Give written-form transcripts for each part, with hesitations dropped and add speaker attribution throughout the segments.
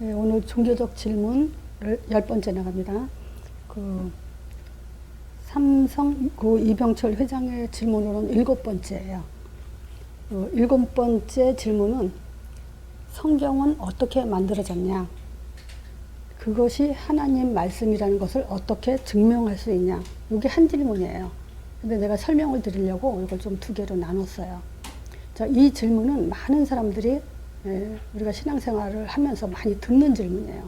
Speaker 1: 네, 오늘 종교적 질문 10번째 나갑니다. 삼성 이병철 회장의 질문으로는 7번째예요. 7번째 질문은 성경은 어떻게 만들어졌냐? 그것이 하나님 말씀이라는 것을 어떻게 증명할 수 있냐? 이게 한 질문이에요. 근데 내가 설명을 드리려고 이걸 좀 두 개로 나눴어요. 자, 이 질문은 많은 사람들이 우리가 신앙생활을 하면서 많이 듣는 질문이에요.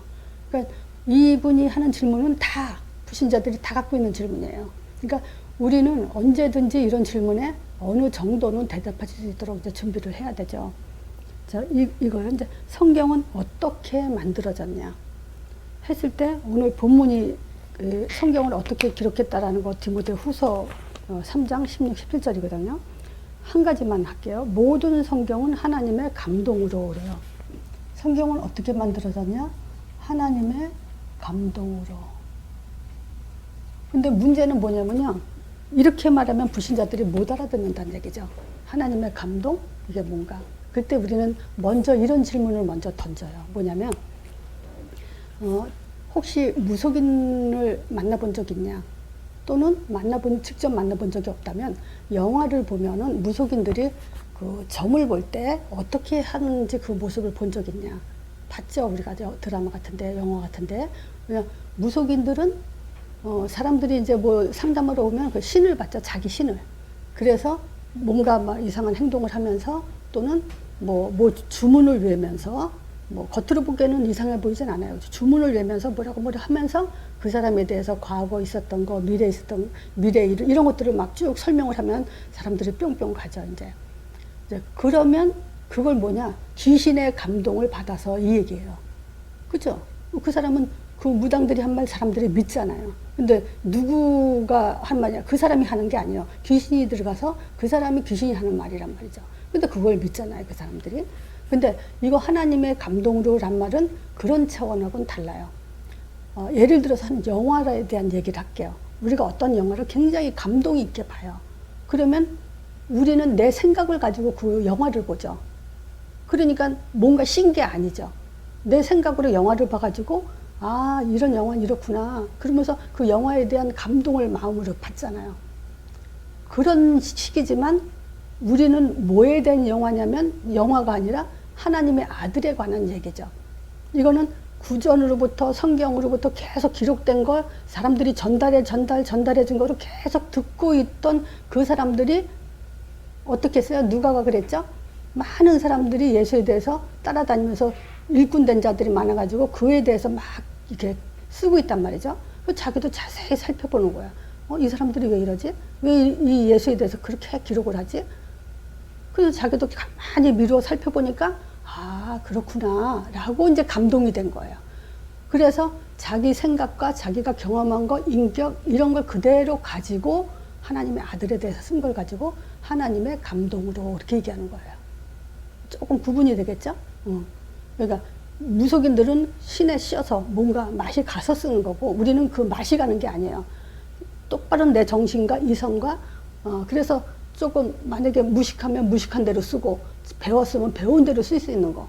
Speaker 1: 그러니까 이분이 하는 질문은 다 불신자들이 다 갖고 있는 질문이에요. 그러니까 우리는 언제든지 이런 질문에 어느 정도는 대답할 수 있도록 이제 준비를 해야 되죠. 자, 이거요. 이제 성경은 어떻게 만들어졌냐 했을 때 오늘 본문이 성경을 어떻게 기록했다라는 거 디모데후서 3장 16, 17절이거든요. 한 가지만 할게요. 모든 성경은 하나님의 감동으로 그래요. 성경은 어떻게 만들어졌냐? 하나님의 감동으로. 근데 문제는 뭐냐면요. 이렇게 말하면 불신자들이 못 알아듣는다는 얘기죠. 하나님의 감동? 이게 뭔가. 그때 우리는 먼저 이런 질문을 먼저 던져요. 뭐냐면 혹시 무속인을 만나본 적 있냐? 또는 직접 만나본 적이 없다면 영화를 보면은 무속인들이 그 점을 볼 때 어떻게 하는지 그 모습을 본 적 있냐? 봤죠? 우리가 드라마 같은데, 영화 같은데. 그냥 무속인들은 사람들이 이제 뭐 상담하러 오면 그 신을 봤죠. 자기 신을. 그래서 뭔가 막 이상한 행동을 하면서 또는 뭐 주문을 외면서 뭐 겉으로 보기에는 이상해 보이진 않아요. 주문을 외면서 뭐라고 하면서 그 사람에 대해서 과거 있었던 거, 미래 일 이런 것들을 막 쭉 설명을 하면 사람들이 뿅뿅 가죠. 이제 그러면 그걸 뭐냐? 귀신의 감동을 받아서 이 얘기예요. 그죠? 그 사람은 그 무당들이 한 말 사람들이 믿잖아요. 근데 누구가 한 말이야? 그 사람이 하는 게 아니에요. 귀신이 들어가서 그 사람이 귀신이 하는 말이란 말이죠. 근데 그걸 믿잖아요. 그 사람들이. 근데 이거 하나님의 감동으로란 말은 그런 차원하고는 달라요. 예를 들어서 한 영화에 대한 얘기를 할게요. 우리가 어떤 영화를 굉장히 감동 있게 봐요. 그러면 우리는 내 생각을 가지고 그 영화를 보죠. 그러니까 뭔가 신 게 아니죠. 내 생각으로 영화를 봐가지고 아, 이런 영화는 이렇구나. 그러면서 그 영화에 대한 감동을 마음으로 받잖아요. 그런 식이지만 우리는 뭐에 대한 영화냐면 영화가 아니라 하나님의 아들에 관한 얘기죠. 이거는 구전으로부터 성경으로부터 계속 기록된 걸 사람들이 전달해 준 거를 계속 듣고 있던 그 사람들이 어떻게 했어요? 누가가 그랬죠? 많은 사람들이 예수에 대해서 따라다니면서 일꾼된 자들이 많아가지고 그에 대해서 막 이렇게 쓰고 있단 말이죠. 자기도 자세히 살펴보는 거야. 이 사람들이 왜 이러지? 왜 이 예수에 대해서 그렇게 기록을 하지? 그래서 자기도 가만히 미루어 살펴보니까 아, 그렇구나 라고 이제 감동이 된 거예요. 그래서 자기 생각과 자기가 경험한 거, 인격 이런 걸 그대로 가지고 하나님의 아들에 대해서 쓴 걸 가지고 하나님의 감동으로 이렇게 얘기하는 거예요. 조금 구분이 되겠죠? 그러니까 무속인들은 신에 씌어서 뭔가 맛이 가서 쓰는 거고 우리는 그 맛이 가는 게 아니에요. 똑바로 내 정신과 이성과 그래서 조금 만약에 무식하면 무식한 대로 쓰고 배웠으면 배운 대로 쓸 수 있는 거.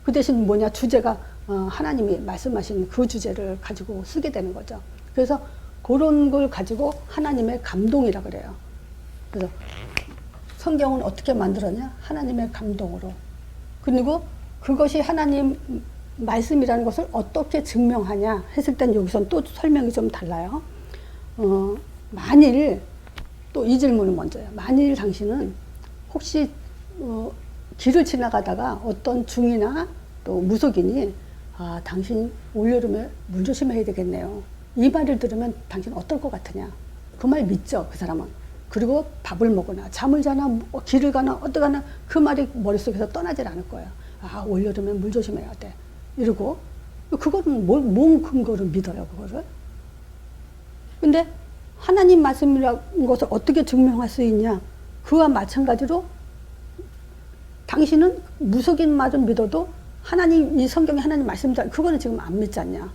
Speaker 1: 그 대신 뭐냐? 주제가 하나님이 말씀하신 그 주제를 가지고 쓰게 되는 거죠. 그래서 그런 걸 가지고 하나님의 감동이라 그래요. 그래서 성경은 어떻게 만들었냐? 하나님의 감동으로. 그리고 그것이 하나님 말씀이라는 것을 어떻게 증명하냐 했을 땐 여기선 또 설명이 좀 달라요. 만일 또 이 질문은 먼저예요. 만일 당신은 혹시 길을 지나가다가 어떤 중이나 또 무속인이 아, 당신 올여름에 물 조심해야 되겠네요. 이 말을 들으면 당신 어떨 것 같으냐? 그 말 믿죠, 그 사람은. 그리고 밥을 먹거나 잠을 자나 길을 가나 어떠가나 그 말이 머릿속에서 떠나질 않을 거예요. 아, 올여름에 물 조심해야 돼. 이러고 그거는 뭔 근거를 믿어요, 그거를? 근데 하나님 말씀이라는 것을 어떻게 증명할 수 있냐? 그와 마찬가지로 당신은 무속인 말은 믿어도 하나님, 이 성경에 하나님 말씀이다. 그거는 지금 안 믿지 않냐?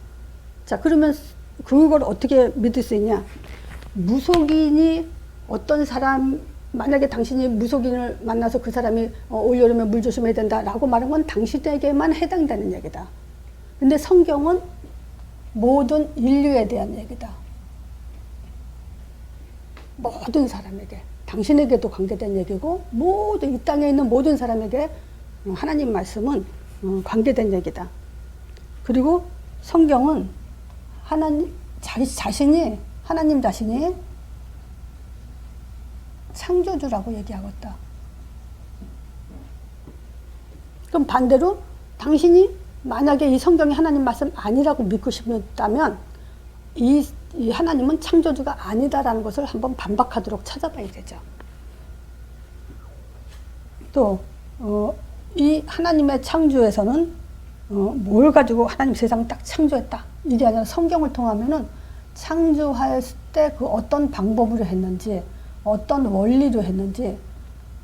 Speaker 1: 자, 그러면 그걸 어떻게 믿을 수 있냐? 무속인이 어떤 사람, 만약에 당신이 무속인을 만나서 그 사람이 올여름에 물 조심해야 된다라고 말한 건 당신에게만 해당되는 얘기다. 근데 성경은 모든 인류에 대한 얘기다. 모든 사람에게, 당신에게도 관계된 얘기고 모든 이 땅에 있는 모든 사람에게 하나님 말씀은 관계된 얘기다. 그리고 성경은 하나님 하나님 자신이 창조주라고 얘기하고 있다. 그럼 반대로 당신이 만약에 이 성경이 하나님 말씀 아니라고 믿고 싶다면 이 하나님은 창조주가 아니다라는 것을 한번 반박하도록 찾아봐야 되죠. 또 이 하나님의 창조에서는 뭘 가지고 하나님 세상을 딱 창조했다 이게 아니라 성경을 통하면은 창조할 때 그 어떤 방법으로 했는지 어떤 원리로 했는지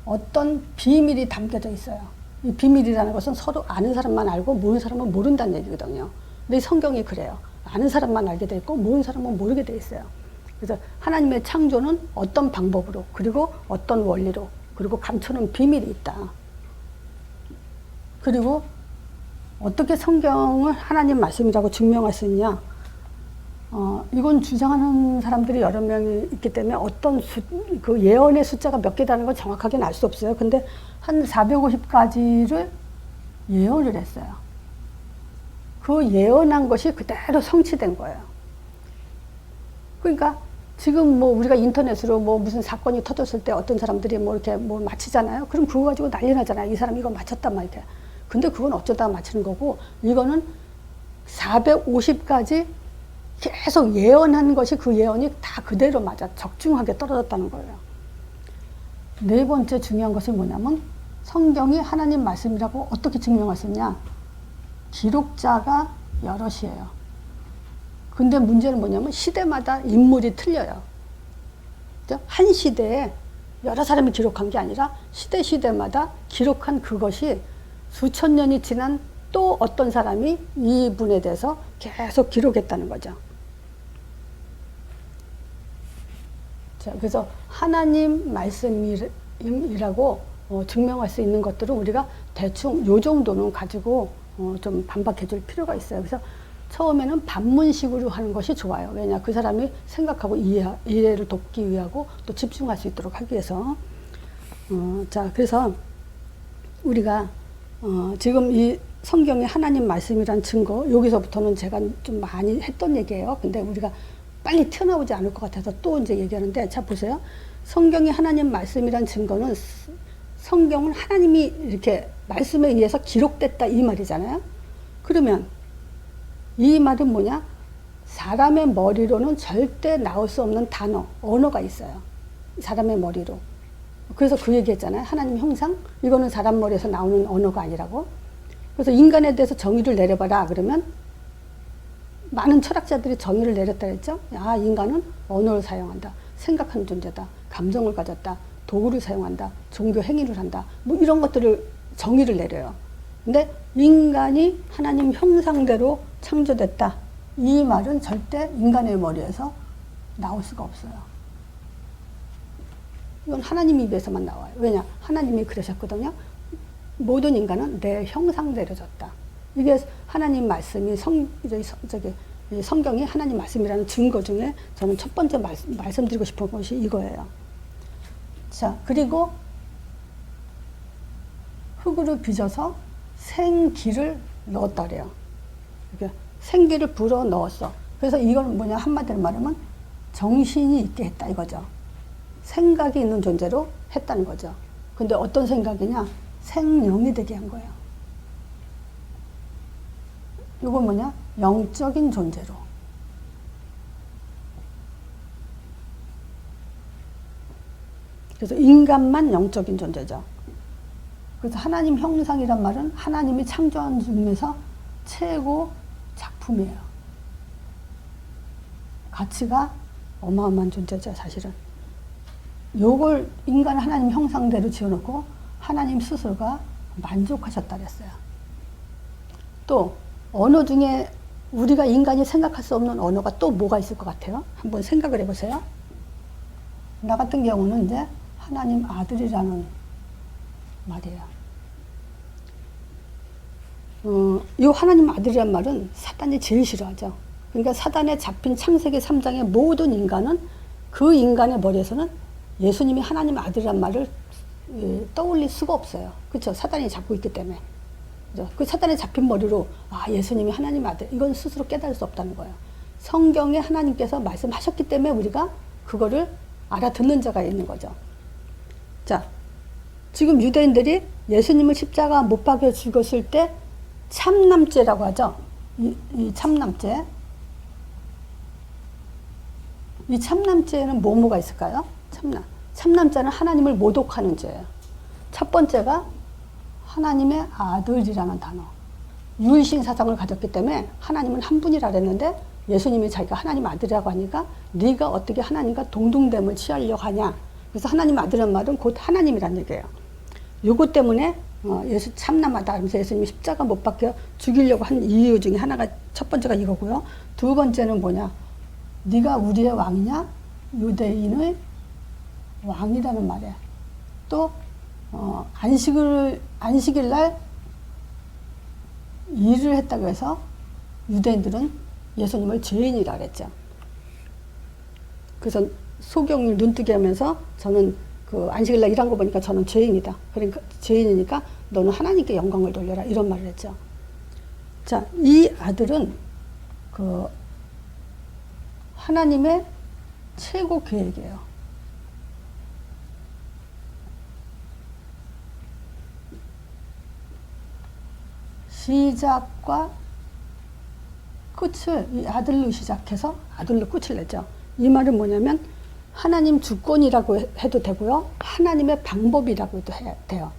Speaker 1: 어떤 비밀이 담겨져 있어요. 이 비밀이라는 것은 서로 아는 사람만 알고 모르는 사람은 모른다는 얘기거든요. 근데 성경이 그래요. 아는 사람만 알게 돼 있고 모르는 사람은 모르게 돼 있어요. 그래서 하나님의 창조는 어떤 방법으로 그리고 어떤 원리로 그리고 감추는 비밀이 있다. 그리고 어떻게 성경을 하나님 말씀이라고 증명할 수 있냐? 이건 주장하는 사람들이 여러 명이 있기 때문에 어떤 그 예언의 숫자가 몇 개라는 걸 정확하게는 알 수 없어요. 근데 한 450가지를 예언을 했어요. 그 예언한 것이 그대로 성취된 거예요. 그러니까 지금 뭐 우리가 인터넷으로 뭐 무슨 사건이 터졌을 때 어떤 사람들이 뭐 이렇게 뭐 맞히잖아요. 그럼 그거 가지고 난리 나잖아요. 이 사람이 이거 맞췄단 말 이렇게. 근데 그건 어쩌다가 맞히는 거고 이거는 450가지 계속 예언한 것이 그 예언이 다 그대로 맞아 적중하게 떨어졌다는 거예요. 네 번째 중요한 것이 뭐냐면 성경이 하나님 말씀이라고 어떻게 증명할 수 있냐? 기록자가 여럿이에요. 근데 문제는 뭐냐면 시대마다 인물이 틀려요. 한 시대에 여러 사람이 기록한 게 아니라 시대마다 기록한 그것이 수천 년이 지난 또 어떤 사람이 이 분에 대해서 계속 기록했다는 거죠. 자, 그래서 하나님 말씀이라고 증명할 수 있는 것들은 우리가 대충 요 정도는 가지고 좀 반박해 줄 필요가 있어요. 그래서 처음에는 반문식으로 하는 것이 좋아요. 왜냐, 그 사람이 생각하고 이해를 돕기 위하고 또 집중할 수 있도록 하기 위해서. 자, 그래서 우리가 지금 이 성경의 하나님 말씀이란 증거, 여기서부터는 제가 좀 많이 했던 얘기예요. 근데 우리가 빨리 튀어나오지 않을 것 같아서 또 이제 얘기하는데, 자, 보세요. 성경이 하나님 말씀이란 증거는 성경은 하나님이 이렇게 말씀에 의해서 기록됐다 이 말이잖아요. 그러면 이 말은 뭐냐? 사람의 머리로는 절대 나올 수 없는 단어, 언어가 있어요. 사람의 머리로. 그래서 그 얘기했잖아요. 하나님 형상? 이거는 사람 머리에서 나오는 언어가 아니라고. 그래서 인간에 대해서 정의를 내려봐라. 그러면 많은 철학자들이 정의를 내렸다 했죠. 아, 인간은 언어를 사용한다. 생각하는 존재다. 감정을 가졌다. 도구를 사용한다. 종교 행위를 한다. 뭐 이런 것들을 정의를 내려요. 근데 인간이 하나님 형상대로 창조됐다. 이 말은 절대 인간의 머리에서 나올 수가 없어요. 이건 하나님 입에서만 나와요. 왜냐? 하나님이 그러셨거든요. 모든 인간은 내 형상대로 졌다. 이게 하나님 말씀이 성경이 하나님 말씀이라는 증거 중에 저는 첫 번째 말씀드리고 싶은 것이 이거예요. 자, 그리고 흙으로 빚어서 생기를 넣었다 그래요. 생기를 불어 넣었어. 그래서 이건 뭐냐, 한마디로 말하면 정신이 있게 했다 이거죠. 생각이 있는 존재로 했다는 거죠. 근데 어떤 생각이냐? 생명이 되게 한 거예요. 이건 뭐냐? 영적인 존재로. 그래서 인간만 영적인 존재죠. 그래서 하나님 형상이란 말은 하나님이 창조한 중에서 최고 작품이에요. 가치가 어마어마한 존재죠, 사실은. 요걸 인간 하나님 형상대로 지어놓고 하나님 스스로가 만족하셨다 그랬어요. 또 언어 중에 우리가 인간이 생각할 수 없는 언어가 또 뭐가 있을 것 같아요? 한번 생각을 해보세요. 나 같은 경우는 이제 하나님 아들이라는 말이에요. 이 하나님 아들이란 말은 사단이 제일 싫어하죠. 그러니까 사단에 잡힌 창세기 3장의 모든 인간은 그 인간의 머리에서는 예수님이 하나님 아들이란 말을 떠올릴 수가 없어요. 그렇죠? 사단이 잡고 있기 때문에. 그렇죠? 그 사단에 잡힌 머리로 예수님이 하나님 아들, 이건 스스로 깨달을 수 없다는 거예요. 성경에 하나님께서 말씀하셨기 때문에 우리가 그거를 알아듣는 자가 있는 거죠. 자, 지금 유대인들이 예수님을 십자가 못 박여 죽였을 때 참남죄라고 하죠. 이 참남죄. 이 참남죄에는 뭐가 있을까요? 참남죄는 하나님을 모독하는 죄예요. 첫 번째가 하나님의 아들이라는 단어. 유일신 사상을 가졌기 때문에 하나님은 한 분이라 그랬는데 예수님이 자기가 하나님 아들이라고 하니까 네가 어떻게 하나님과 동등됨을 취하려고 하냐. 그래서 하나님 아들이라는 말은 곧 하나님이란 얘기예요. 요것 때문에 예수 참남하다 하면서 예수님이 십자가 못 박혀 죽이려고 한 이유 중에 하나가 첫 번째가 이거고요. 두 번째는 뭐냐. 네가 우리의 왕이냐? 유대인의 왕이라는 말이야. 또 안식일 날 일을 했다고 해서 유대인들은 예수님을 죄인이라 그랬죠. 그래서 소경을 눈뜨게 하면서 저는 그 안식일 날 일한 거 보니까 저는 죄인이다. 그러니까 죄인이니까 너는 하나님께 영광을 돌려라. 이런 말을 했죠. 자, 이 아들은 그 하나님의 최고 계획이에요. 시작과 끝을 이 아들로 시작해서 아들로 끝을 내죠. 이 말은 뭐냐면 하나님 주권이라고 해도 되고요. 하나님의 방법이라고 해도 돼요.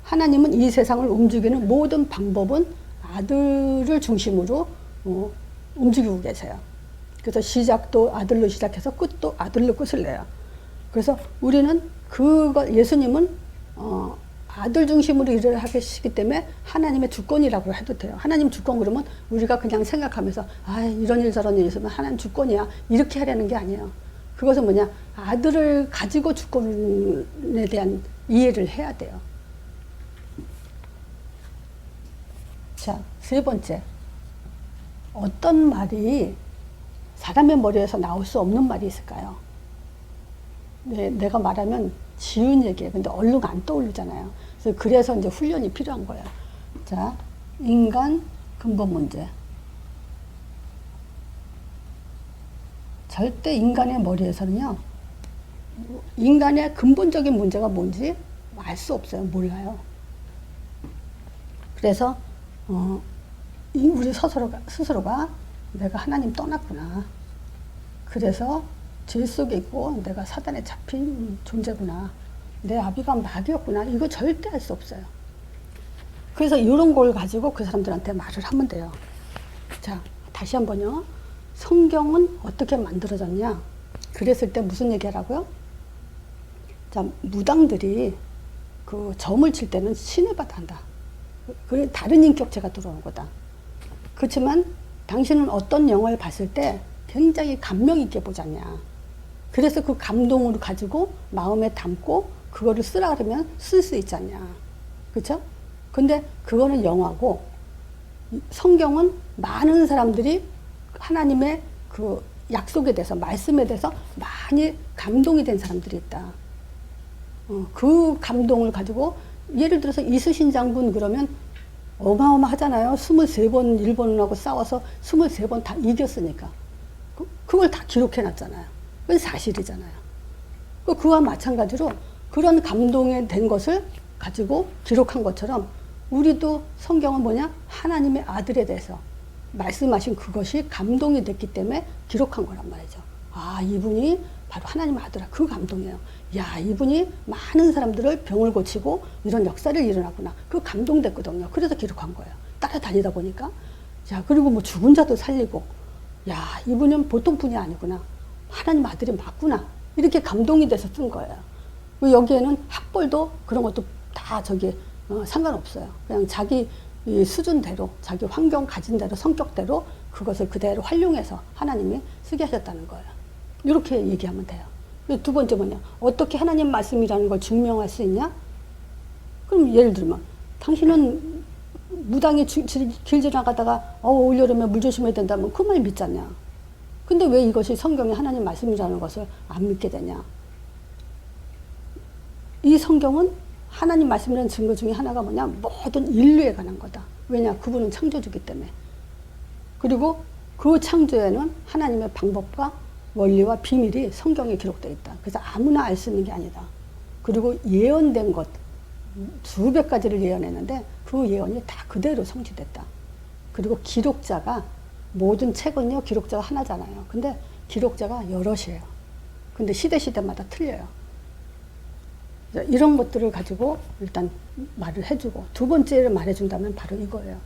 Speaker 1: 하나님은 이 세상을 움직이는 모든 방법은 아들을 중심으로 움직이고 계세요. 그래서 시작도 아들로 시작해서 끝도 아들로 끝을 내요. 그래서 우리는 예수님은 아들 중심으로 일을 하시기 때문에 하나님의 주권이라고 해도 돼요. 하나님 주권 그러면 우리가 그냥 생각하면서 이런 일 저런 일 있으면 하나님 주권이야 이렇게 하려는 게 아니에요. 그것은 뭐냐, 아들을 가지고 주권에 대한 이해를 해야 돼요. 자, 세 번째, 어떤 말이 사람의 머리에서 나올 수 없는 말이 있을까요? 내가 말하면 지은 얘기예요. 근데 얼른 안 떠오르잖아요. 그래서 이제 훈련이 필요한 거예요. 자, 인간 근본 문제. 절대 인간의 머리에서는요, 인간의 근본적인 문제가 뭔지 알 수 없어요. 몰라요. 그래서 우리 스스로가 내가 하나님 떠났구나. 그래서 죄 속에 있고 내가 사단에 잡힌 존재구나. 내 아비가 마귀였구나. 이거 절대 알 수 없어요. 그래서 이런 걸 가지고 그 사람들한테 말을 하면 돼요. 자, 다시 한번요. 성경은 어떻게 만들어졌냐? 그랬을 때 무슨 얘기하라고요? 자, 무당들이 그 점을 칠 때는 신을 받아한다. 그 다른 인격체가 들어오는 거다. 그렇지만 당신은 어떤 영화를 봤을 때 굉장히 감명 있게 보잖냐. 그래서 그 감동을 가지고 마음에 담고 그거를 쓰라 그러면 쓸 수 있잖냐. 그렇죠? 근데 그거는 영화고 성경은 많은 사람들이 하나님의 그 약속에 대해서 말씀에 대해서 많이 감동이 된 사람들이 있다. 그 감동을 가지고 예를 들어서 이순신 장군 그러면 어마어마하잖아요. 23번 일본하고 싸워서 23번 다 이겼으니까. 그걸 다 기록해 놨잖아요. 그건 사실이잖아요. 그와 마찬가지로 그런 감동에 된 것을 가지고 기록한 것처럼 우리도 성경은 뭐냐? 하나님의 아들에 대해서 말씀하신 그것이 감동이 됐기 때문에 기록한 거란 말이죠. 이분이 바로 하나님의 아들아. 그 감동이에요. 이분이 많은 사람들을 병을 고치고 이런 역사를 일어나구나. 그 감동됐거든요. 그래서 기록한 거예요. 따라다니다 보니까. 그리고 뭐 죽은 자도 살리고. 이분은 보통 분이 아니구나. 하나님 아들이 맞구나. 이렇게 감동이 돼서 쓴 거예요. 여기에는 학벌도 그런 것도 다 상관없어요. 그냥 자기 이 수준대로, 자기 환경 가진 대로, 성격대로 그것을 그대로 활용해서 하나님이 쓰게 하셨다는 거예요. 이렇게 얘기하면 돼요. 두 번째 뭐냐? 어떻게 하나님 말씀이라는 걸 증명할 수 있냐? 그럼 예를 들면 당신은 무당이 길 지나가다가 올여름에 물 조심해야 된다면 그 말 믿잖냐. 근데 왜 이것이 성경의 하나님 말씀이라는 것을 안 믿게 되냐. 이 성경은 하나님 말씀이라는 증거 중에 하나가 뭐냐, 모든 인류에 관한 거다. 왜냐, 그분은 창조주기 때문에. 그리고 그 창조에는 하나님의 방법과 원리와 비밀이 성경에 기록되어 있다. 그래서 아무나 알 수 있는 게 아니다. 그리고 예언된 것 수백 가지를 예언했는데 그 예언이 다 그대로 성취됐다. 그리고 기록자가, 모든 책은요 기록자가 하나잖아요. 근데 기록자가 여럿이에요. 근데 시대마다 틀려요. 이런 것들을 가지고 일단 말을 해주고, 두 번째를 말해준다면 바로 이거예요.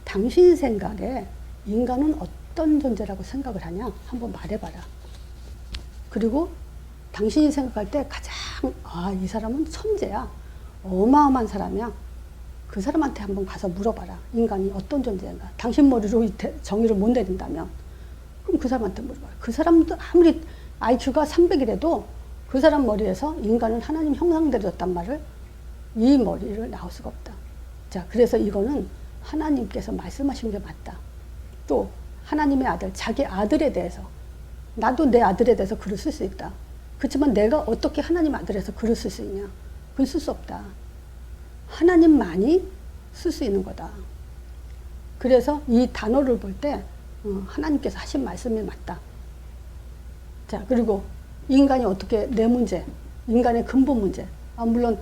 Speaker 1: 당신 생각에 인간은 어떤 존재라고 생각을 하냐 한번 말해봐라. 그리고 당신이 생각할 때 가장 이 사람은 천재야, 어마어마한 사람이야, 그 사람한테 한번 가서 물어봐라. 인간이 어떤 존재인가. 당신 머리로 정의를 못 내린다면 그럼 그 사람한테 물어봐라. 그 사람도 아무리 IQ가 300이라도 그 사람 머리에서 인간은 하나님 형상대로였단 말을, 이 머리를 나올 수가 없다. 자, 그래서 이거는 하나님께서 말씀하신 게 맞다. 또 하나님의 아들, 자기 아들에 대해서, 나도 내 아들에 대해서 글을 쓸 수 있다. 그렇지만 내가 어떻게 하나님 아들에서 글을 쓸 수 있냐. 그건 쓸 수 없다. 하나님만이 쓸 수 있는 거다. 그래서 이 단어를 볼 때 하나님께서 하신 말씀이 맞다. 자, 그리고 인간이 어떻게 내 문제, 인간의 근본 문제, 물론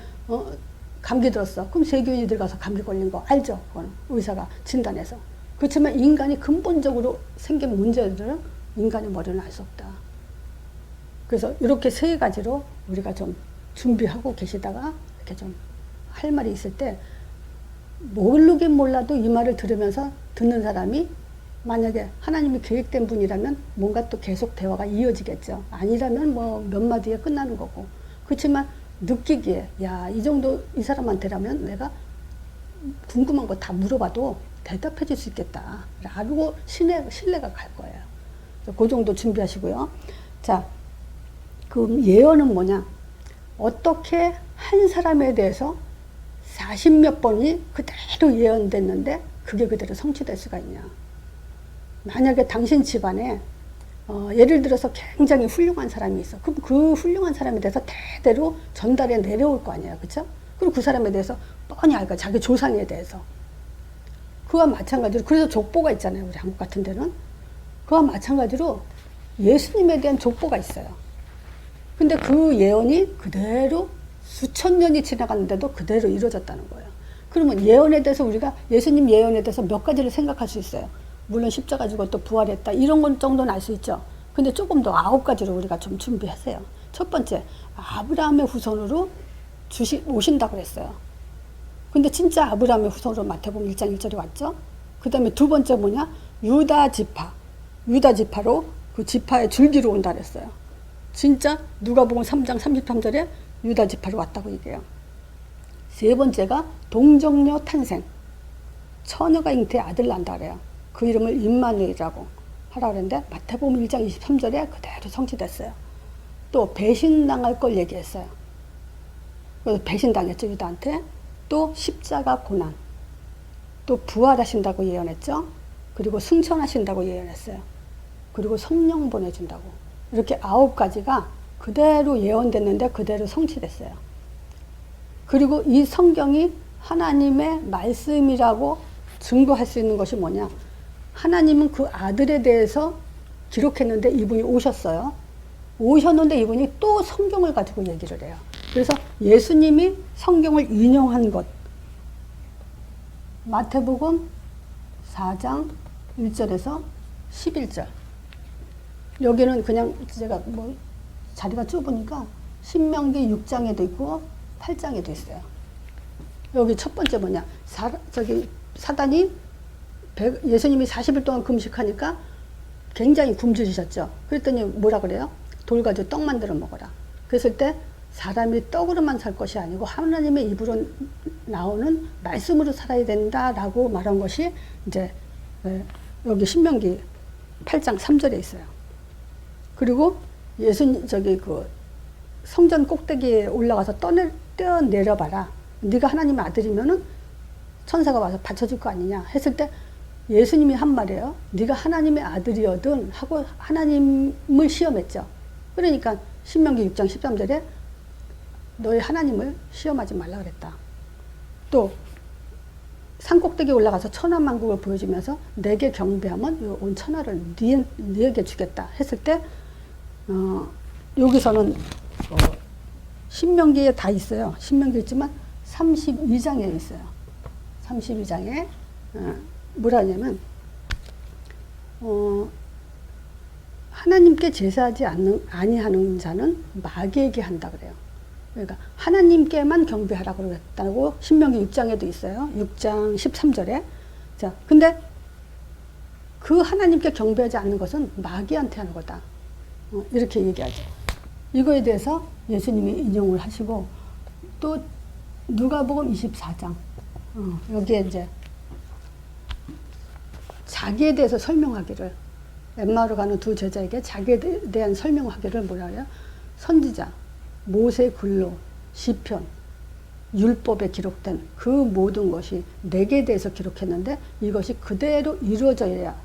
Speaker 1: 감기 들었어. 그럼 세균이 들어가서 감기 걸린 거 알죠? 그거는 의사가 진단해서. 그렇지만 인간이 근본적으로 생긴 문제들은 인간의 머리는 알 수 없다. 그래서 이렇게 세 가지로 우리가 좀 준비하고 계시다가 이렇게 좀 할 말이 있을 때, 모르긴 몰라도 이 말을 들으면서 듣는 사람이 만약에 하나님이 계획된 분이라면 뭔가 또 계속 대화가 이어지겠죠. 아니라면 뭐 몇 마디에 끝나는 거고. 그렇지만 느끼기에 이 정도 이 사람한테라면 내가 궁금한 거 다 물어봐도 대답해 줄 수 있겠다 라고 신뢰가 갈 거예요. 그 정도 준비하시고요. 자, 그 예언은 뭐냐, 어떻게 한 사람에 대해서 40몇 번이 그대로 예언됐는데 그게 그대로 성취될 수가 있냐. 만약에 당신 집안에 예를 들어서 굉장히 훌륭한 사람이 있어. 그럼 그 훌륭한 사람에 대해서 대대로 전달해 내려올 거 아니에요. 그렇죠? 그리고 그 사람에 대해서 뻔히 알까, 자기 조상에 대해서. 그와 마찬가지로, 그래서 족보가 있잖아요. 우리 한국 같은 데는. 그와 마찬가지로 예수님에 대한 족보가 있어요. 근데 그 예언이 그대로 수천 년이 지나갔는데도 그대로 이루어졌다는 거예요. 그러면 예언에 대해서 우리가, 예수님 예언에 대해서 몇 가지를 생각할 수 있어요. 물론 십자가 지고 또 부활했다, 이런 건 정도는 알 수 있죠. 근데 조금 더 9가지로 우리가 좀 준비하세요. 첫 번째, 아브라함의 후손으로 오신다고 그랬어요. 근데 진짜 아브라함의 후손으로 마태복음 1장 1절이 왔죠. 그 다음에 두 번째 뭐냐, 유다 지파로 그 지파의 줄기로 온다 그랬어요. 진짜 누가복음 3장 33절에 유다 지파로 왔다고 얘기해요. 세 번째가 동정녀 탄생, 처녀가 잉태에 아들 난다 그래요. 그 이름을 임마누엘이라고 하라 그랬는데 마태복음 1장 23절에 그대로 성취됐어요. 또 배신당할 걸 얘기했어요. 그래서 배신당했죠, 유다한테. 또 십자가 고난, 또 부활하신다고 예언했죠. 그리고 승천하신다고 예언했어요. 그리고 성령 보내준다고. 이렇게 9가지가 그대로 예언됐는데 그대로 성취됐어요. 그리고 이 성경이 하나님의 말씀이라고 증거할 수 있는 것이 뭐냐, 하나님은 그 아들에 대해서 기록했는데 이분이 오셨어요. 오셨는데 이분이 또 성경을 가지고 얘기를 해요. 그래서 예수님이 성경을 인용한 것, 마태복음 4장 1절에서 11절. 여기는 그냥 제가 뭐 자리가 좁으니까 신명기 6장에도 있고 8장에도 있어요. 여기 첫 번째 뭐냐, 사단이 예수님이 40일 동안 금식하니까 굉장히 굶주리셨죠. 그랬더니 뭐라 그래요? 돌 가지고 떡 만들어 먹어라. 그랬을 때 사람이 떡으로만 살 것이 아니고 하나님의 입으로 나오는 말씀으로 살아야 된다라고 말한 것이 이제 여기 신명기 8장 3절에 있어요. 그리고 그 성전 꼭대기에 올라가서 뛰어내려봐라. 네가 하나님의 아들이면은 천사가 와서 받쳐줄 거 아니냐 했을 때 예수님이 한 말이에요. 네가 하나님의 아들이거든 하고 하나님을 시험했죠. 그러니까 신명기 6장 13절에 너희 하나님을 시험하지 말라 그랬다. 또 산꼭대기에 올라가서 천하만국을 보여주면서 내게 경배하면 온 천하를 네게 주겠다 했을 때 여기서는 신명기에 다 있어요. 신명기에 있지만 32장에 있어요. 32장에 뭐라 하냐면 하나님께 제사하지 아니하는 자는 마귀에게 한다 그래요. 그러니까 하나님께만 경배하라고 그랬다고 신명기 6장에도 있어요. 6장 13절에. 자, 근데 그 하나님께 경배하지 않는 것은 마귀한테 하는 거다. 이렇게 얘기하죠. 이거에 대해서 예수님이 인용을 하시고 또 누가복음 24장 여기에 이제 자기에 대해서 설명하기를 엠마오로 가는 두 제자에게 자기에 대한 설명하기를 뭐라 해요? 선지자, 모세 글로, 시편, 율법에 기록된 그 모든 것이 내게 대해서 기록했는데 이것이 그대로 이루어져야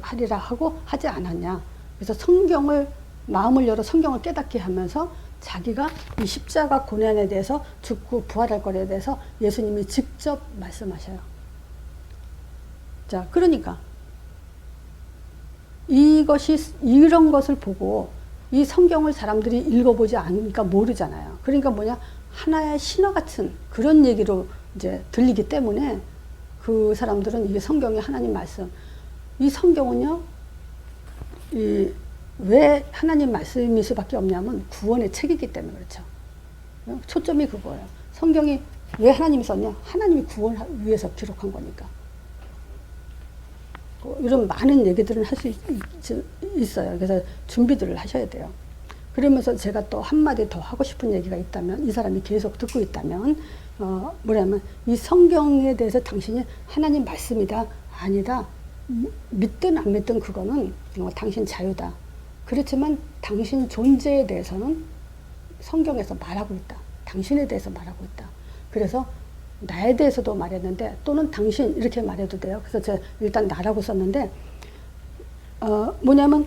Speaker 1: 하리라 하고 하지 않았냐. 그래서 성경을 마음을 열어 성경을 깨닫게 하면서 자기가 이 십자가 고난에 대해서 죽고 부활할 것에 대해서 예수님이 직접 말씀하셔요. 자, 그러니까 이런 것을 보고 이 성경을 사람들이 읽어보지 않으니까 모르잖아요. 그러니까 뭐냐, 하나의 신화 같은 그런 얘기로 이제 들리기 때문에 그 사람들은 이게 성경의 하나님 말씀, 이 성경은요, 왜 하나님 말씀일 수밖에 없냐면 구원의 책이기 때문에 그렇죠. 초점이 그거예요. 성경이 왜 하나님이 썼냐? 하나님이 구원을 위해서 기록한 거니까. 이런 많은 얘기들은 할 수 있어요. 그래서 준비들을 하셔야 돼요. 그러면서 제가 또 한마디 더 하고 싶은 얘기가 있다면, 이 사람이 계속 듣고 있다면, 뭐냐면, 이 성경에 대해서 당신이 하나님 말씀이다, 아니다, 믿든 안 믿든 그거는 당신 자유다. 그렇지만 당신 존재에 대해서는 성경에서 말하고 있다. 당신에 대해서 말하고 있다. 그래서 나에 대해서도 말했는데 또는 당신 이렇게 말해도 돼요. 그래서 제가 일단 나라고 썼는데 뭐냐면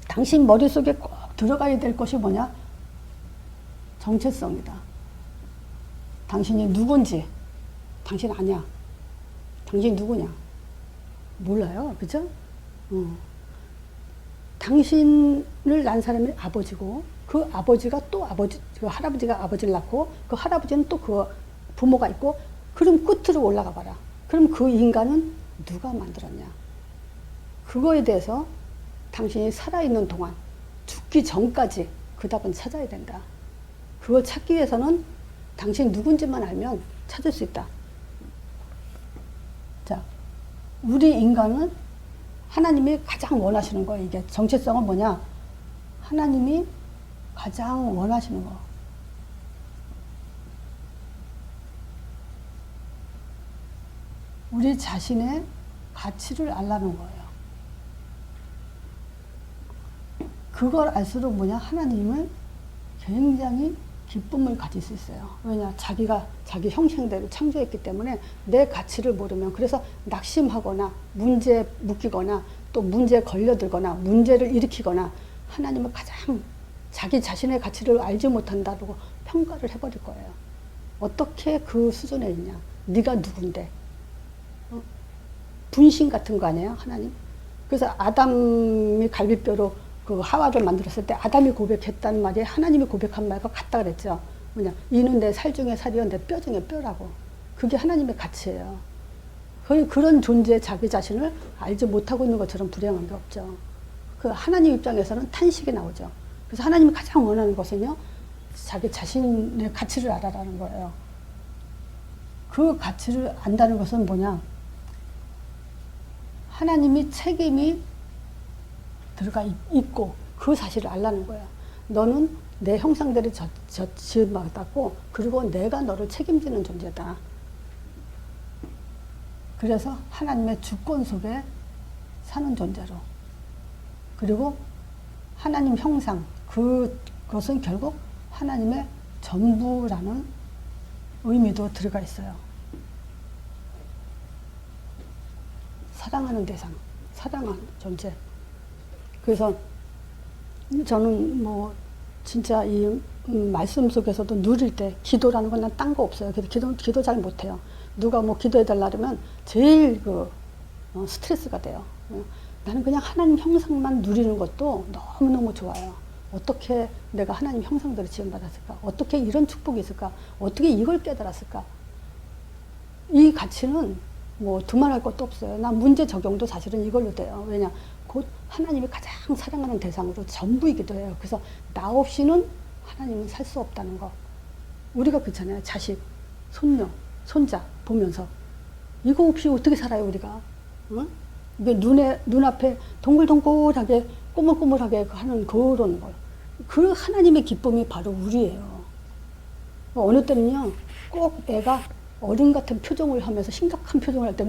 Speaker 1: 당신 머릿속에 꼭 들어가야 될 것이 뭐냐? 정체성이다. 당신이 누군지 당신 아냐? 당신이 누구냐? 몰라요. 그죠? 당신을 낳은 사람이 아버지고 그 아버지가 또 그 할아버지가 아버지를 낳고 그 할아버지는 또 그 부모가 있고 그럼 끝으로 올라가 봐라. 그럼 그 인간은 누가 만들었냐? 그거에 대해서 당신이 살아있는 동안 죽기 전까지 그 답은 찾아야 된다. 그걸 찾기 위해서는 당신이 누군지만 알면 찾을 수 있다. 자, 우리 인간은 하나님이 가장 원하시는 거예요. 이게 정체성은 뭐냐? 하나님이 가장 원하시는 거. 우리 자신의 가치를 알라는 거예요. 그걸 알수록 뭐냐? 하나님은 굉장히 기쁨을 가질 수 있어요. 왜냐? 자기가 자기 형상대로 창조했기 때문에 내 가치를 모르면, 그래서 낙심하거나 문제에 묶이거나 또 문제에 걸려들거나 문제를 일으키거나 하나님은 가장 자기 자신의 가치를 알지 못한다고 평가를 해버릴 거예요. 어떻게 그 수준에 있냐? 네가 누군데? 분신 같은 거 아니에요, 하나님? 그래서 아담이 갈비뼈로 그 하와를 만들었을 때 아담이 고백했단 말이 하나님이 고백한 말과 같다 그랬죠. 뭐냐? 이는 내 살 중에 살이요 내 뼈 중에 뼈라고. 그게 하나님의 가치예요. 그런 존재의 자기 자신을 알지 못하고 있는 것처럼 불행한 게 없죠. 그 하나님 입장에서는 탄식이 나오죠. 그래서 하나님이 가장 원하는 것은요, 자기 자신의 가치를 알아라는 거예요. 그 가치를 안다는 것은 뭐냐? 하나님이 책임이 들어가 있고 그 사실을 알라는 거야. 너는 내 형상대로 지음받았고 그리고 내가 너를 책임지는 존재다. 그래서 하나님의 주권 속에 사는 존재로, 그리고 하나님 형상, 그것은 결국 하나님의 전부라는 의미도 들어가 있어요. 사랑하는 대상, 사랑하는 존재. 그래서 저는 뭐 진짜 이 말씀 속에서도 누릴 때 기도라는 건 난 딴 거 없어요. 그래서 기도 잘 못해요. 누가 뭐 기도해달라 그러면 제일 스트레스가 돼요. 나는 그냥 하나님 형상만 누리는 것도 너무너무 좋아요. 어떻게 내가 하나님 형상대로 지음받았을까? 어떻게 이런 축복이 있을까? 어떻게 이걸 깨달았을까? 이 가치는 뭐 두말할 것도 없어요. 난 문제 적용도 사실은 이걸로 돼요. 왜냐? 곧 하나님이 가장 사랑하는 대상으로 전부이기도 해요. 그래서 나 없이는 하나님은 살 수 없다는 거. 우리가 그렇잖아요. 자식, 손녀, 손자 보면서 이거 없이 어떻게 살아요, 우리가? 응? 이게 눈앞에 동글동글하게 꼬물꼬물하게 하는 그런 걸. 그 하나님의 기쁨이 바로 우리예요. 어느 때는요, 꼭 애가 어른 같은 표정을 하면서 심각한 표정을 할 때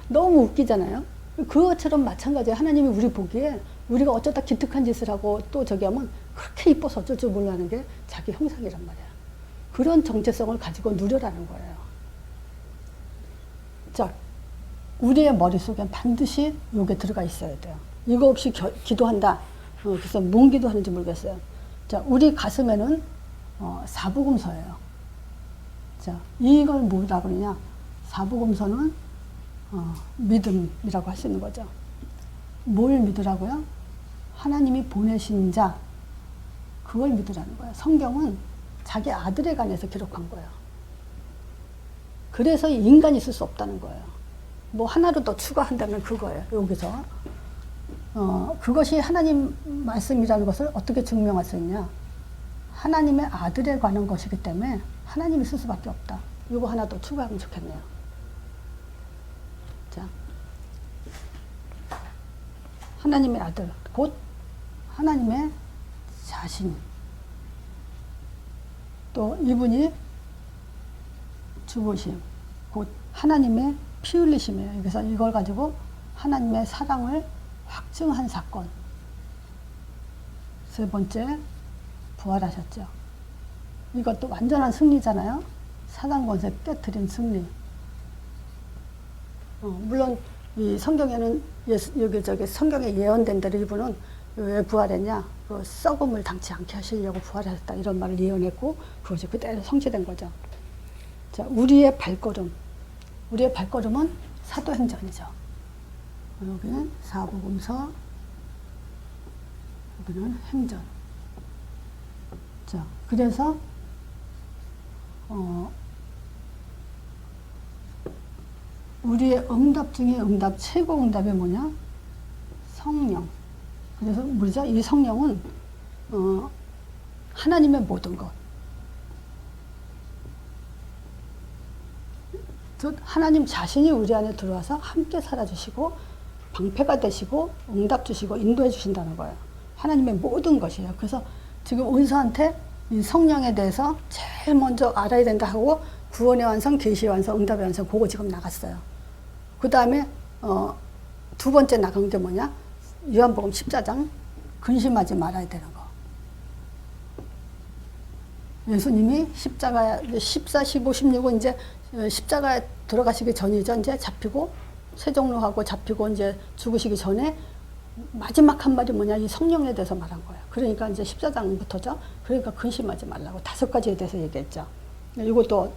Speaker 1: 너무 웃기잖아요. 그것처럼 마찬가지예요. 하나님이 우리 보기에 우리가 어쩌다 기특한 짓을 하고 또 저기 하면 그렇게 이뻐서 어쩔 줄 몰라는 게 자기 형상이란 말이야. 그런 정체성을 가지고 누려라는 거예요. 자, 우리의 머릿속에 반드시 요게 들어가 있어야 돼요. 이거 없이 기도한다. 그래서 뭔 기도하는지 모르겠어요. 자, 우리 가슴에는 사부금서예요. 자, 이걸 뭐라고 그러냐? 사부금서는 믿음이라고 할 수 있는 거죠. 뭘 믿으라고요? 하나님이 보내신 자, 그걸 믿으라는 거예요. 성경은 자기 아들에 관해서 기록한 거예요. 그래서 인간이 있을 수 없다는 거예요. 뭐 하나로 더 추가한다면 그거예요. 여기서 그것이 하나님 말씀이라는 것을 어떻게 증명할 수 있냐? 하나님의 아들에 관한 것이기 때문에 하나님이 있을 수밖에 없다. 이거 하나 더 추가하면 좋겠네요. 자, 하나님의 아들, 곧 하나님의 자신. 또 이분이 죽으심, 곧 하나님의 피 흘리심이에요. 그래서 이걸 가지고 하나님의 사랑을 확증한 사건. 세 번째, 부활하셨죠. 이것도 완전한 승리잖아요. 사단 권세 깨트린 승리. 물론 이 성경에는 여기 성경에 예언된 대로 이분은 왜 부활했냐? 그 썩음을 당치 않게 하시려고 부활하셨다 이런 말을 예언했고 그것이 그대로 성취된 거죠. 자, 우리의 발걸음은 사도행전이죠. 여기는 사복음서, 여기는 행전. 자, 그래서 우리의 응답 중에 최고 응답이 뭐냐? 성령. 그래서 뭐죠? 이 성령은 하나님의 모든 것. 즉 하나님 자신이 우리 안에 들어와서 함께 살아주시고 방패가 되시고 응답 주시고 인도해 주신다는 거예요. 하나님의 모든 것이에요. 그래서 지금 은서한테 이 성령에 대해서 제일 먼저 알아야 된다 하고 구원의 완성, 계시의 완성, 응답의 완성 그거 지금 나갔어요. 그 다음에 두 번째 나간 게 뭐냐? 요한복음 14장 근심하지 말아야 되는 거. 예수님이 십자가 14, 15, 16은 이제 십자가에 들어가시기 전이죠. 이제 잡히고 세종로하고 잡히고 이제 죽으시기 전에 마지막 한 말이 뭐냐? 이 성령에 대해서 말한 거예요. 그러니까 이제 14장부터죠. 그러니까 근심하지 말라고 5가지에 대해서 얘기했죠. 이것도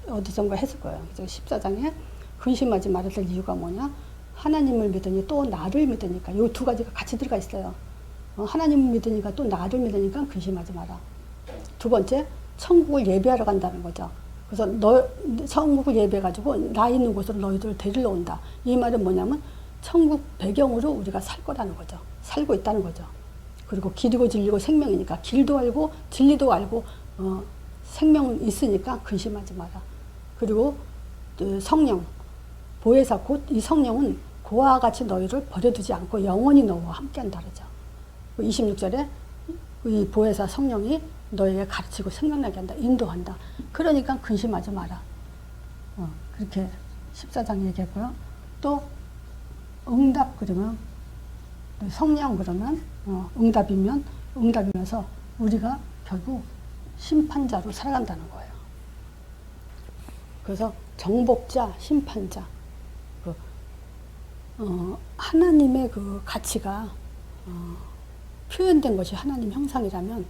Speaker 1: 어디선가 했을 거예요. 그래서 14장에 근심하지 말아야 될 이유가 뭐냐? 하나님을 믿으니 또 나를 믿으니까 이 2가지가 같이 들어가 있어요. 하나님을 믿으니까 또 나를 믿으니까 근심하지 마라. 두 번째, 천국을 예배하러 간다는 거죠. 그래서 천국을 예배해가지고 나 있는 곳으로 너희들을 데리러 온다. 이 말은 뭐냐면 천국 배경으로 우리가 살 거라는 거죠. 살고 있다는 거죠. 그리고 길이고 진리고 생명이니까 길도 알고 진리도 알고 생명은 있으니까 근심하지 마라. 그리고 성령, 보혜사 곧 이 성령은 그와 같이 너희를 버려두지 않고 영원히 너와 함께한다 그러죠. 26절에 이 보혜사 성령이 너희에게 가르치고 생각나게 한다. 인도한다. 그러니까 근심하지 마라. 그렇게 14장 얘기했고요. 또 응답 그러면 성령 그러면 응답이면서 우리가 결국 심판자로 살아간다는 거예요. 그래서 정복자, 심판자. 하나님의 그 가치가 표현된 것이 하나님 형상이라면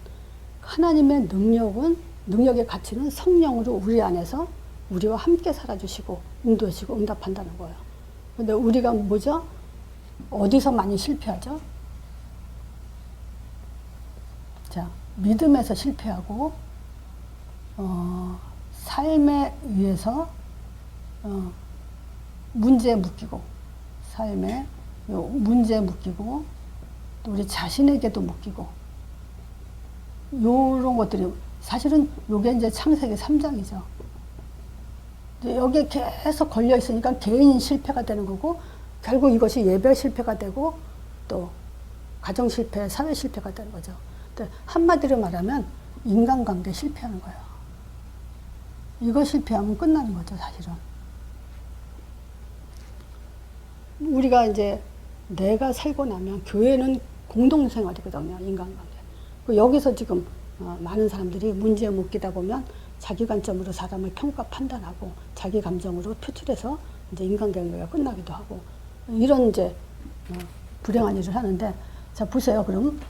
Speaker 1: 하나님의 능력의 가치는 성령으로 우리 안에서 우리와 함께 살아주시고 인도하시고 응답한다는 거예요. 근데 우리가 뭐죠? 어디서 많이 실패하죠? 자, 믿음에서 실패하고 삶에 의해서 문제에 묶이고 삶에 문제에 묶이고 또 우리 자신에게도 묶이고 요런 것들이 사실은 요게 이제 창세기 3장이죠. 여기에 계속 걸려 있으니까 개인 실패가 되는 거고 결국 이것이 예배 실패가 되고 또 가정 실패, 사회 실패가 되는 거죠. 한마디로 말하면 인간관계 실패하는 거예요. 이거 실패하면 끝나는 거죠, 사실은. 우리가 이제 내가 살고 나면 교회는 공동생활이거든요, 인간관계. 여기서 지금 많은 사람들이 문제에 묶이다 보면 자기 관점으로 사람을 평가 판단하고 자기 감정으로 표출해서 이제 인간관계가 끝나기도 하고 이런 이제 불행한 일을 하는데, 자 보세요. 그럼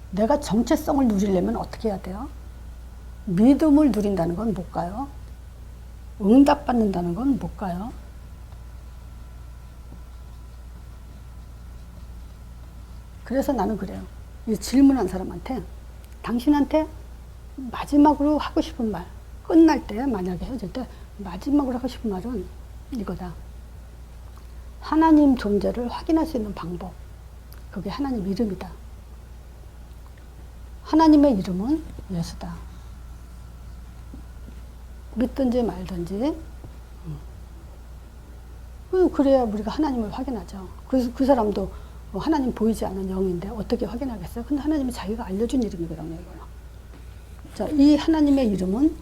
Speaker 1: 내가 정체성을 누리려면 어떻게 해야 돼요? 믿음을 누린다는 건 뭘까요? 응답받는다는 건 뭘까요? 그래서 나는 그래요. 이 질문한 사람한테 당신한테 마지막으로 하고 싶은 말, 끝날 때 만약에 헤어질 때 마지막으로 하고 싶은 말은 이거다. 하나님 존재를 확인할 수 있는 방법. 그게 하나님 이름이다. 하나님의 이름은 예수다. 믿든지 말든지. 그래야 우리가 하나님을 확인하죠. 그래서 그 사람도 하나님 보이지 않는 영인데 어떻게 확인하겠어요? 근데 하나님이 자기가 알려준 이름이거든요, 이거는. 자, 이 하나님의 이름은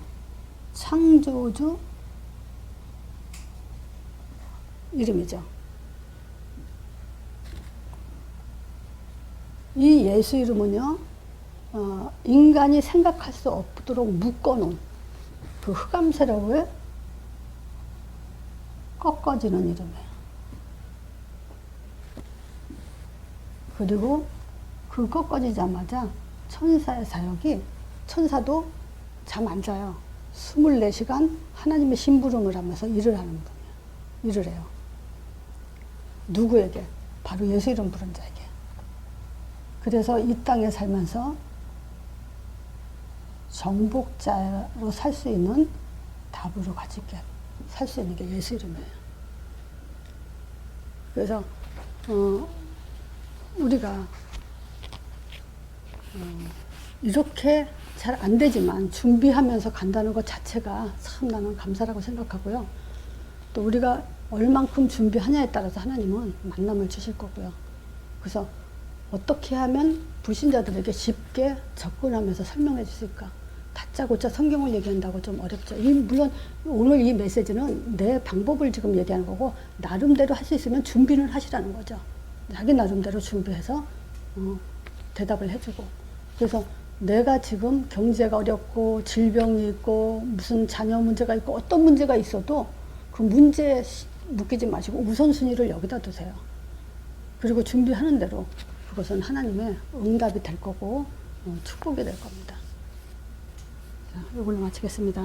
Speaker 1: 창조주 이름이죠. 이 예수 이름은요, 인간이 생각할 수 없도록 묶어놓은 그 흑암세력을 꺾어지는 이름이에요. 그리고 그 꺾어지자마자 천사의 사역이, 천사도 잠 안 자요. 24시간 하나님의 심부름을 하면서 일을 하는 분이에요. 일을 해요. 누구에게? 바로 예수 이름 부른 자에게. 그래서 이 땅에 살면서 정복자로 살 수 있는 답으로 가지게 살 수 있는 게 예수 이름이에요. 그래서 우리가 이렇게 잘 안 되지만 준비하면서 간다는 것 자체가 참 나는 감사라고 생각하고요. 또 우리가 얼만큼 준비하냐에 따라서 하나님은 만남을 주실 거고요. 그래서 어떻게 하면 불신자들에게 쉽게 접근하면서 설명해 주실까? 다짜고짜 성경을 얘기한다고 좀 어렵죠. 물론 오늘 이 메시지는 내 방법을 지금 얘기하는 거고 나름대로 할 수 있으면 준비는 하시라는 거죠. 자기 나름대로 준비해서 대답을 해주고. 그래서 내가 지금 경제가 어렵고 질병이 있고 무슨 자녀 문제가 있고 어떤 문제가 있어도 그 문제에 묶이지 마시고 우선순위를 여기다 두세요. 그리고 준비하는 대로 그것은 하나님의 응답이 될 거고 축복이 될 겁니다. 자, 이걸로 마치겠습니다.